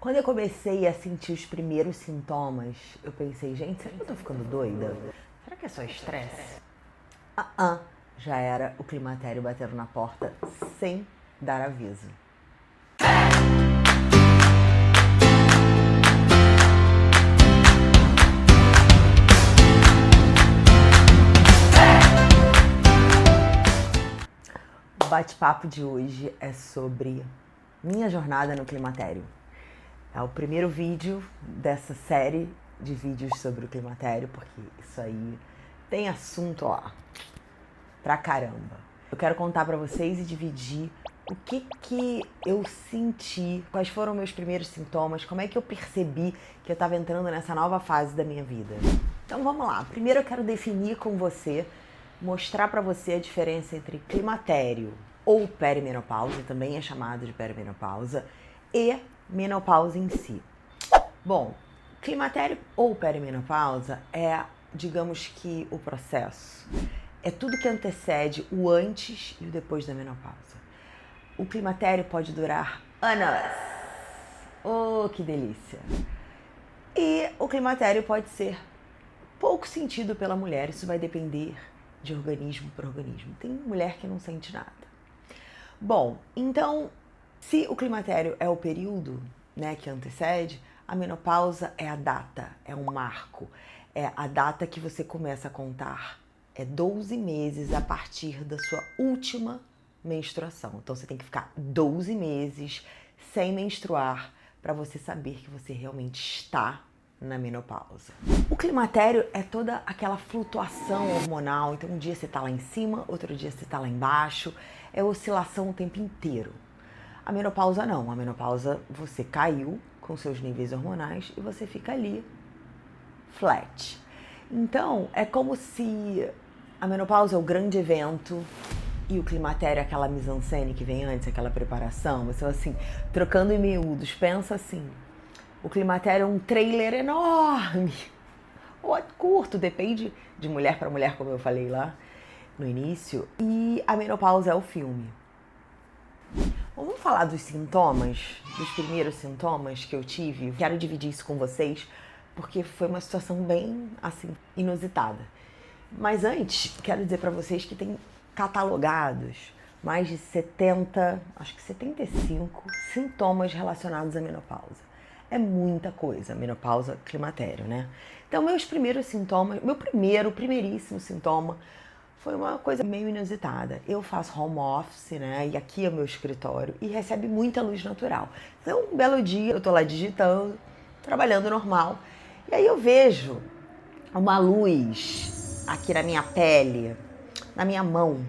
Quando eu comecei a sentir os primeiros sintomas, eu pensei, gente, será que eu tô ficando doida? Será que é só estresse? Já era o climatério batendo na porta sem dar aviso. O bate-papo de hoje é sobre minha jornada no climatério. É o primeiro vídeo dessa série de vídeos sobre o climatério, porque isso aí tem assunto, ó, pra caramba. Eu quero contar pra vocês e dividir o que eu senti, quais foram meus primeiros sintomas, como é que eu percebi que eu tava entrando nessa nova fase da minha vida. Então vamos lá. Primeiro eu quero definir com você, mostrar pra você a diferença entre climatério ou perimenopausa, também é chamado de perimenopausa, e menopausa em si. Bom, climatério ou perimenopausa é, digamos que, o processo. É tudo que antecede o antes e o depois da menopausa. O climatério pode durar anos. Oh, que delícia! E o climatério pode ser pouco sentido pela mulher, isso vai depender de organismo para organismo. Tem mulher que não sente nada. Bom, então, se o climatério é o período, né, que antecede, a menopausa é a data, é um marco, é a data que você começa a contar. É 12 meses a partir da sua última menstruação. Então você tem que ficar 12 meses sem menstruar para você saber que você realmente está na menopausa. O climatério é toda aquela flutuação hormonal, então um dia você tá lá em cima, outro dia você tá lá embaixo, é oscilação o tempo inteiro. A menopausa não, a menopausa você caiu com seus níveis hormonais e você fica ali, flat. Então é como se a menopausa é o grande evento e o climatério é aquela mise-en-scène que vem antes, aquela preparação, você assim, trocando em miúdos, pensa assim, o climatério é um trailer enorme, ou curto, depende de mulher para mulher, como eu falei lá no início. E a menopausa é o filme. Vamos falar dos sintomas, dos primeiros sintomas que eu tive. Quero dividir isso com vocês, porque foi uma situação bem, assim, inusitada. Mas antes, quero dizer para vocês que tem catalogados mais de 70, acho que 75 sintomas relacionados à menopausa. É muita coisa, menopausa, climatério, né? Então, meus primeiros sintomas, primeiríssimo sintoma foi uma coisa meio inusitada. Eu faço home office, né? E aqui é o meu escritório e recebe muita luz natural. Então, um belo dia, eu tô lá digitando, trabalhando normal, e aí eu vejo uma luz aqui na minha pele, na minha mão.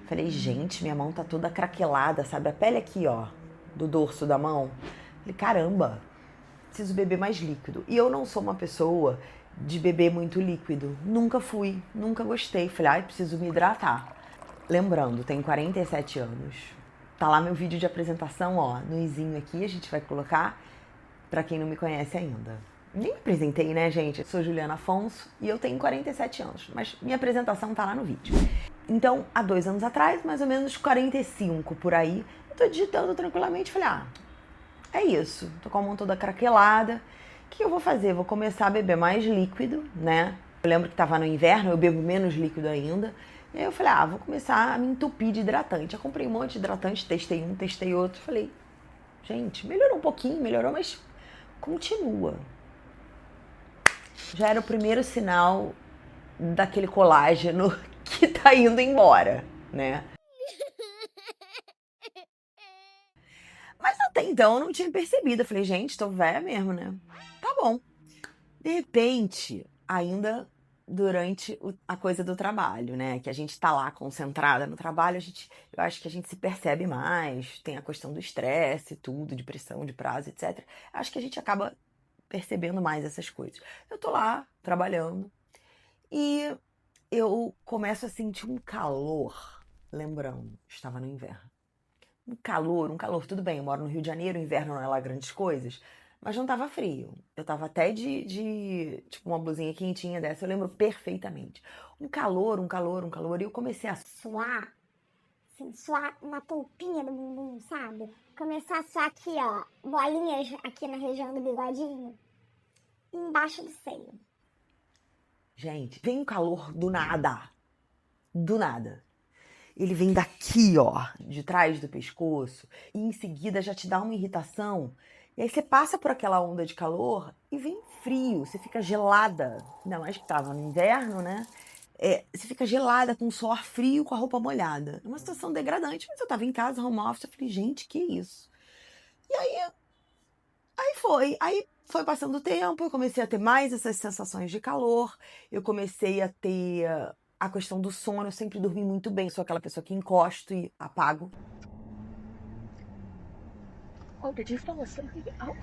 Falei, gente, minha mão tá toda craquelada, sabe? A pele aqui, ó, do dorso da mão. Falei, caramba, preciso beber mais líquido. E eu não sou uma pessoa de beber muito líquido. Nunca fui, nunca gostei. Falei, ai, preciso me hidratar. Lembrando, tenho 47 anos. Tá lá meu vídeo de apresentação, ó, no izinho aqui, a gente vai colocar pra quem não me conhece ainda. Nem me apresentei, né, gente? Eu sou Juliana Afonso e eu tenho 47 anos, mas minha apresentação tá lá no vídeo. Então, há 2 anos atrás, mais ou menos 45 por aí, eu tô digitando tranquilamente, falei, é isso, tô com a mão toda craquelada, o que eu vou fazer? Vou começar a beber mais líquido, né? Eu lembro que tava no inverno, eu bebo menos líquido ainda, e aí eu falei, vou começar a me entupir de hidratante. Eu comprei um monte de hidratante, testei um, testei outro, falei, gente, melhorou um pouquinho, melhorou, mas continua. Já era o primeiro sinal daquele colágeno que tá indo embora, né? Mas até então eu não tinha percebido. Eu falei, gente, tô velha mesmo, né? Tá bom. De repente, ainda durante a coisa do trabalho, né? Que a gente tá lá concentrada no trabalho, eu acho que a gente se percebe mais, tem a questão do estresse, tudo, de pressão, de prazo, etc. Acho que a gente acaba percebendo mais essas coisas. Eu tô lá trabalhando e eu começo a sentir um calor, lembrando, estava no inverno. Um calor, tudo bem, eu moro no Rio de Janeiro, inverno não é lá grandes coisas, mas não tava frio. Eu tava até tipo, uma blusinha quentinha dessa, eu lembro perfeitamente. Um calor, e eu comecei a suar assim, suar uma polpinha do bumbum, sabe? Começar a suar aqui, ó, bolinhas aqui na região do bigodinho e embaixo do seio. Gente, vem um calor do nada. Do nada. Ele vem daqui, ó, de trás do pescoço, e em seguida já te dá uma irritação. E aí você passa por aquela onda de calor e vem frio, você fica gelada. Ainda mais que tava no inverno, né? Você fica gelada, com o suor frio, com a roupa molhada. É uma situação degradante, mas eu tava em casa, home office, eu falei, gente, que isso? E aí foi passando o tempo, eu comecei a ter mais essas sensações de calor, eu comecei a ter a questão do sono, eu sempre dormi muito bem, sou aquela pessoa que encosto e apago. Oh, did you fall asleep? Oh.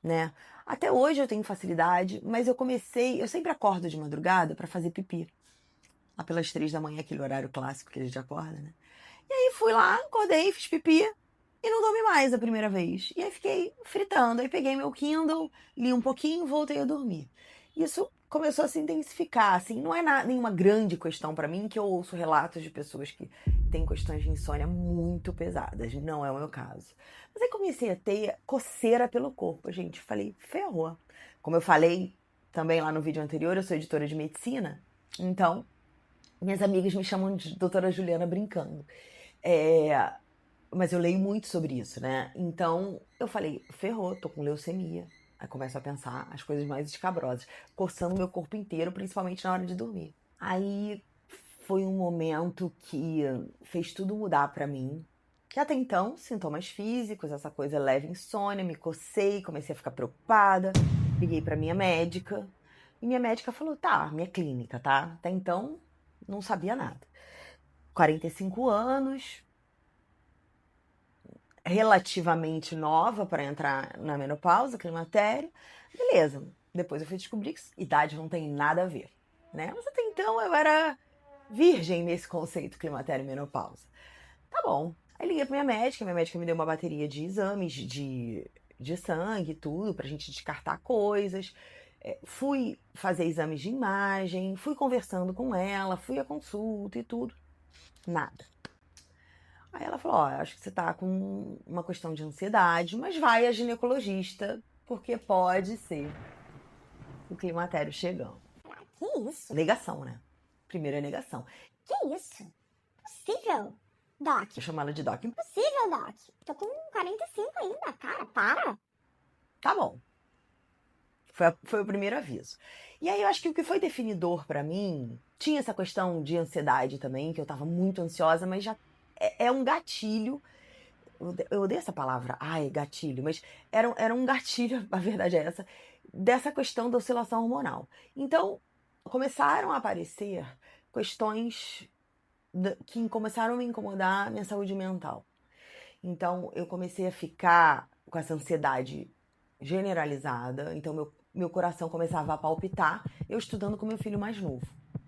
Né? Até hoje eu tenho facilidade, mas eu sempre acordo de madrugada para fazer pipi. Lá pelas 3 da manhã, aquele horário clássico que a gente acorda, né? E aí fui lá, acordei, fiz pipi e não dormi mais a primeira vez. E aí fiquei fritando, aí peguei meu Kindle, li um pouquinho, voltei a dormir. Isso começou a se intensificar, assim, não é nenhuma grande questão para mim, que eu ouço relatos de pessoas que têm questões de insônia muito pesadas, não é o meu caso. Mas aí comecei a ter coceira pelo corpo, gente, falei, ferrou. Como eu falei também lá no vídeo anterior, eu sou editora de medicina, então minhas amigas me chamam de doutora Juliana brincando. Mas eu leio muito sobre isso, né? Então eu falei, ferrou, tô com leucemia. Aí começo a pensar as coisas mais escabrosas, coçando meu corpo inteiro, principalmente na hora de dormir. Aí foi um momento que fez tudo mudar pra mim. Que até então, sintomas físicos, essa coisa leve insônia, me cocei, comecei a ficar preocupada. Liguei pra minha médica. E minha médica falou, tá, minha clínica, tá? Até então, não sabia nada. 45 anos, relativamente nova para entrar na menopausa, climatério. Beleza. Depois eu fui descobrir que idade não tem nada a ver, né? Mas até então eu era virgem nesse conceito climatério e menopausa. Tá bom. Aí liguei pra minha médica me deu uma bateria de exames de sangue e tudo, pra gente descartar coisas. Fui fazer exames de imagem, fui conversando com ela, fui à consulta e tudo. Nada. Aí ela falou, ó, acho que você tá com uma questão de ansiedade, mas vai a ginecologista, porque pode ser o climatério chegando. Que isso? Negação, né? Primeiro é negação. Que isso? Possível, Doc. Eu chamo ela de Doc. Possível, Doc. Tô com 45 ainda, cara, para. Tá bom. Foi o primeiro aviso. E aí eu acho que o que foi definidor pra mim, tinha essa questão de ansiedade também, que eu tava muito ansiosa, mas já é um gatilho. Eu odeio essa palavra, ai, gatilho, mas era um gatilho, a verdade é essa, dessa questão da oscilação hormonal. Então, começaram a aparecer questões que começaram a me incomodar a minha saúde mental. Então, eu comecei a ficar com essa ansiedade generalizada, então meu coração começava a palpitar, eu estudando com meu filho mais novo,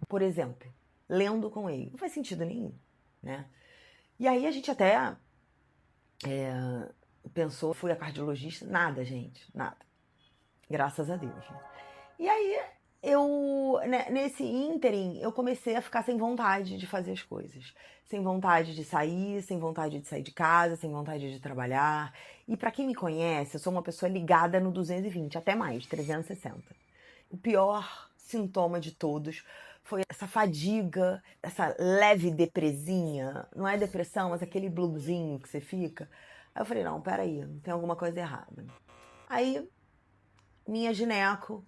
por exemplo, lendo com ele. Não faz sentido nenhum, né? E aí a gente até pensou, fui a cardiologista, nada, gente, nada. Graças a Deus. Né? E aí, nesse ínterim, eu comecei a ficar sem vontade de fazer as coisas. Sem vontade de sair, sem vontade de sair de casa, sem vontade de trabalhar. E pra quem me conhece, eu sou uma pessoa ligada no 220, até mais, 360. O pior sintoma de todos foi essa fadiga, essa leve depresinha. Não é depressão, mas aquele bluesinho que você fica. Aí eu falei, não, peraí, tem alguma coisa errada. Aí, minha gineco,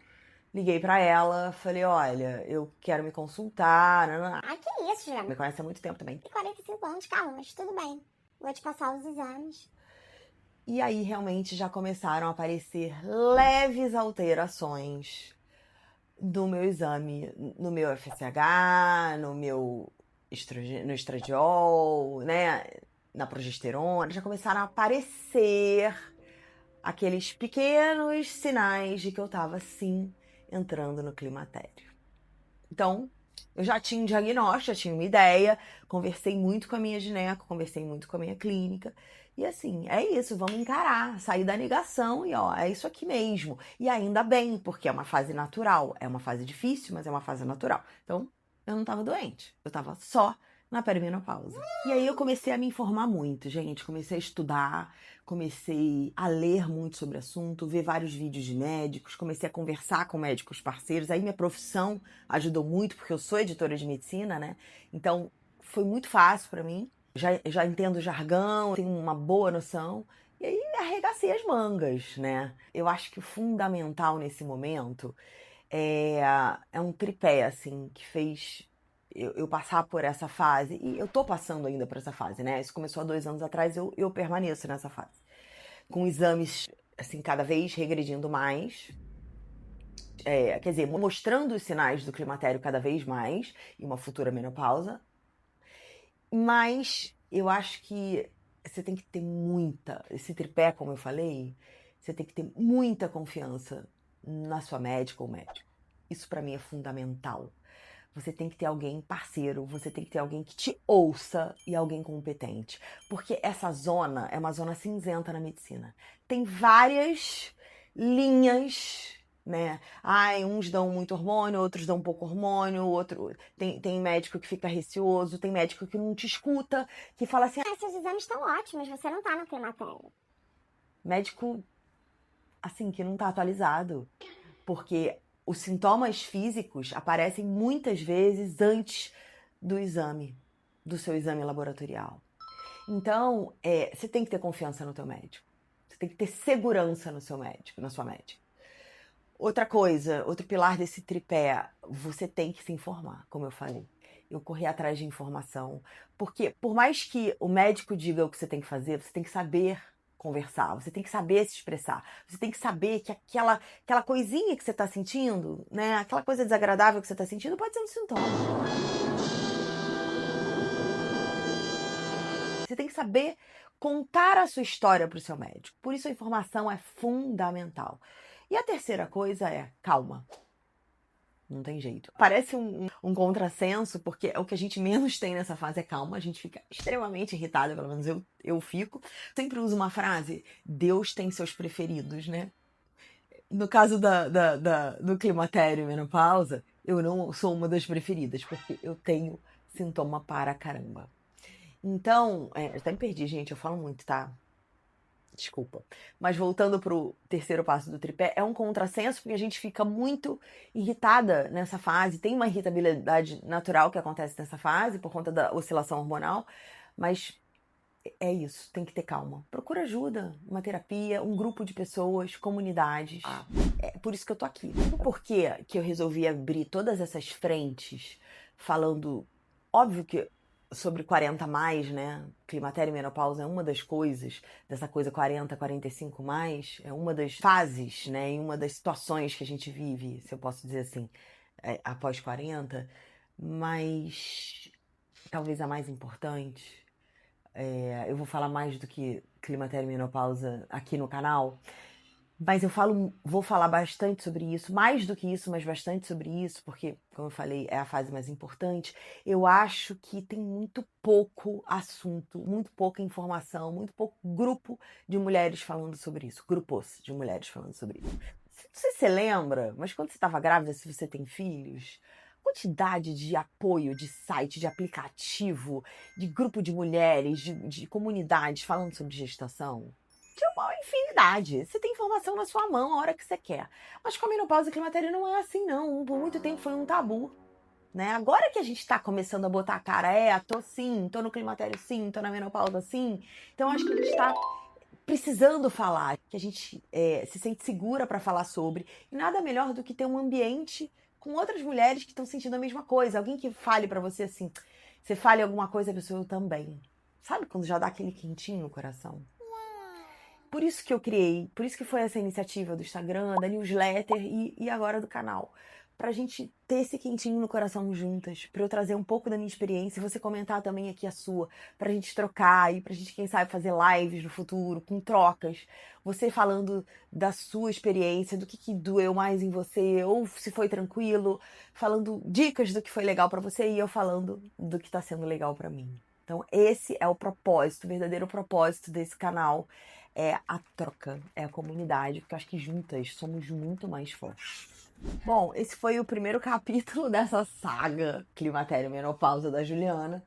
liguei pra ela, falei, olha, eu quero me consultar. Ah, que isso, já. Me conhece há muito tempo também. Tem 45 anos, calma, mas tudo bem. Vou te passar os exames. E aí, realmente, já começaram a aparecer leves alterações do meu exame, no meu FSH, no meu no estradiol, né, na progesterona, já começaram a aparecer aqueles pequenos sinais de que eu tava, sim, entrando no climatério. Então, eu já tinha um diagnóstico, já tinha uma ideia, conversei muito com a minha gineco, conversei muito com a minha clínica, e assim, é isso, vamos encarar, sair da negação e ó, é isso aqui mesmo. E ainda bem, porque é uma fase natural, é uma fase difícil, mas é uma fase natural. Então, eu não tava doente, eu tava só na perimenopausa. E aí eu comecei a me informar muito, gente. Comecei a estudar, comecei a ler muito sobre o assunto, ver vários vídeos de médicos, comecei a conversar com médicos parceiros. Aí minha profissão ajudou muito, porque eu sou editora de medicina, né? Então foi muito fácil para mim. Já entendo jargão, tenho uma boa noção. E aí arregacei as mangas, né? Eu acho que o fundamental nesse momento é um tripé, assim, que fez eu passar por essa fase. E eu tô passando ainda por essa fase, né? Isso começou há 2 anos atrás, eu permaneço nessa fase. Com exames, assim, cada vez regredindo mais. Quer dizer, mostrando os sinais do climatério cada vez mais, e uma futura menopausa. Mas eu acho que você tem que ter esse tripé, como eu falei, você tem que ter muita confiança na sua médica ou médico. Isso pra mim é fundamental. Você tem que ter alguém parceiro, você tem que ter alguém que te ouça e alguém competente. Porque essa zona é uma zona cinzenta na medicina. Tem várias linhas, né? Ai, uns dão muito hormônio, outros dão pouco hormônio, tem médico que fica receoso, tem médico que não te escuta, que fala assim, seus exames estão ótimos, você não tá no climatério. médico, assim, que não tá atualizado. Porque os sintomas físicos aparecem muitas vezes antes do seu exame laboratorial. Então, você tem que ter confiança no teu médico. Você tem que ter segurança no seu médico, na sua médica. Outra coisa, outro pilar desse tripé, você tem que se informar, como eu falei. Eu corri atrás de informação, porque por mais que o médico diga o que você tem que fazer, você tem que saber conversar, você tem que saber se expressar, você tem que saber que aquela coisinha que você está sentindo, né, aquela coisa desagradável que você está sentindo pode ser um sintoma. Você tem que saber contar a sua história para o seu médico. Por isso a informação é fundamental. E a terceira coisa é calma. Não tem jeito. Parece um contrassenso, porque o que a gente menos tem nessa fase é calma. A gente fica extremamente irritada, pelo menos eu fico. Sempre uso uma frase: Deus tem seus preferidos, né? No caso do climatério e menopausa, eu não sou uma das preferidas, porque eu tenho sintoma para caramba. Então, eu até me perdi, gente, eu falo muito, tá? Desculpa. Mas voltando pro terceiro passo do tripé, é um contrassenso porque a gente fica muito irritada nessa fase. Tem uma irritabilidade natural que acontece nessa fase por conta da oscilação hormonal, mas é isso, tem que ter calma. Procura ajuda, uma terapia, um grupo de pessoas, comunidades. É por isso que eu tô aqui. Por que eu resolvi abrir todas essas frentes falando, óbvio que sobre 40 mais, né? Climatério e menopausa é uma das coisas, dessa coisa 40, 45 mais, é uma das fases, né? E uma das situações que a gente vive, se eu posso dizer assim, após 40, mas talvez a mais importante, eu vou falar mais do que climatério e menopausa aqui no canal, mas vou falar bastante sobre isso, mais do que isso, mas bastante sobre isso, porque, como eu falei, é a fase mais importante. Eu acho que tem muito pouco assunto, muito pouca informação, muito pouco grupo de mulheres falando sobre isso, grupos de mulheres falando sobre isso. Não sei se você lembra, mas quando você estava grávida, se você tem filhos, quantidade de apoio, de site, de aplicativo, de grupo de mulheres, de comunidades falando sobre gestação. De uma infinidade. Você tem informação na sua mão a hora que você quer. Mas com a menopausa e climatério não é assim, não. Por muito tempo foi um tabu. Né? Agora que a gente tá começando a botar a cara, tô sim, tô no climatério sim, tô na menopausa sim. Então acho que a gente tá precisando falar, que a gente se sente segura para falar sobre. E nada melhor do que ter um ambiente com outras mulheres que estão sentindo a mesma coisa. Alguém que fale para você assim, você fale alguma coisa, a pessoa eu também. Sabe quando já dá aquele quentinho no coração? Por isso que eu criei, por isso que foi essa iniciativa do Instagram, da newsletter e agora do canal. Pra gente ter esse quentinho no coração juntas, pra eu trazer um pouco da minha experiência e você comentar também aqui a sua, pra gente trocar e pra gente, quem sabe, fazer lives no futuro, com trocas. Você falando da sua experiência, do que doeu mais em você, ou se foi tranquilo, falando dicas do que foi legal pra você e eu falando do que tá sendo legal pra mim. Então esse é o propósito, o verdadeiro propósito desse canal. É a troca, é a comunidade, porque eu acho que juntas somos muito mais fortes. Bom, esse foi o primeiro capítulo dessa saga Climatério e Menopausa da Juliana.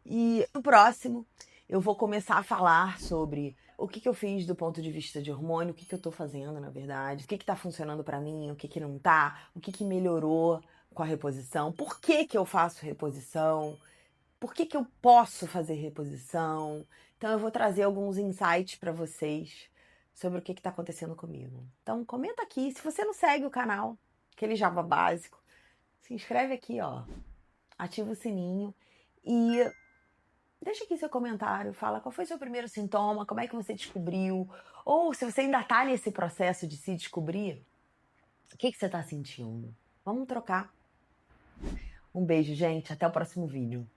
E no próximo eu vou começar a falar sobre o que eu fiz do ponto de vista de hormônio, o que eu tô fazendo, na verdade, o que tá funcionando pra mim, o que não tá, o que melhorou com a reposição, por que eu faço reposição, por que eu posso fazer reposição. Então eu vou trazer alguns insights pra vocês sobre o que tá acontecendo comigo. Então comenta aqui, se você não segue o canal, aquele jabá básico, se inscreve aqui, ó, ativa o sininho e deixa aqui seu comentário, fala qual foi o seu primeiro sintoma, como é que você descobriu, ou se você ainda tá nesse processo de se descobrir, o que você tá sentindo? Vamos trocar. Um beijo, gente, até o próximo vídeo.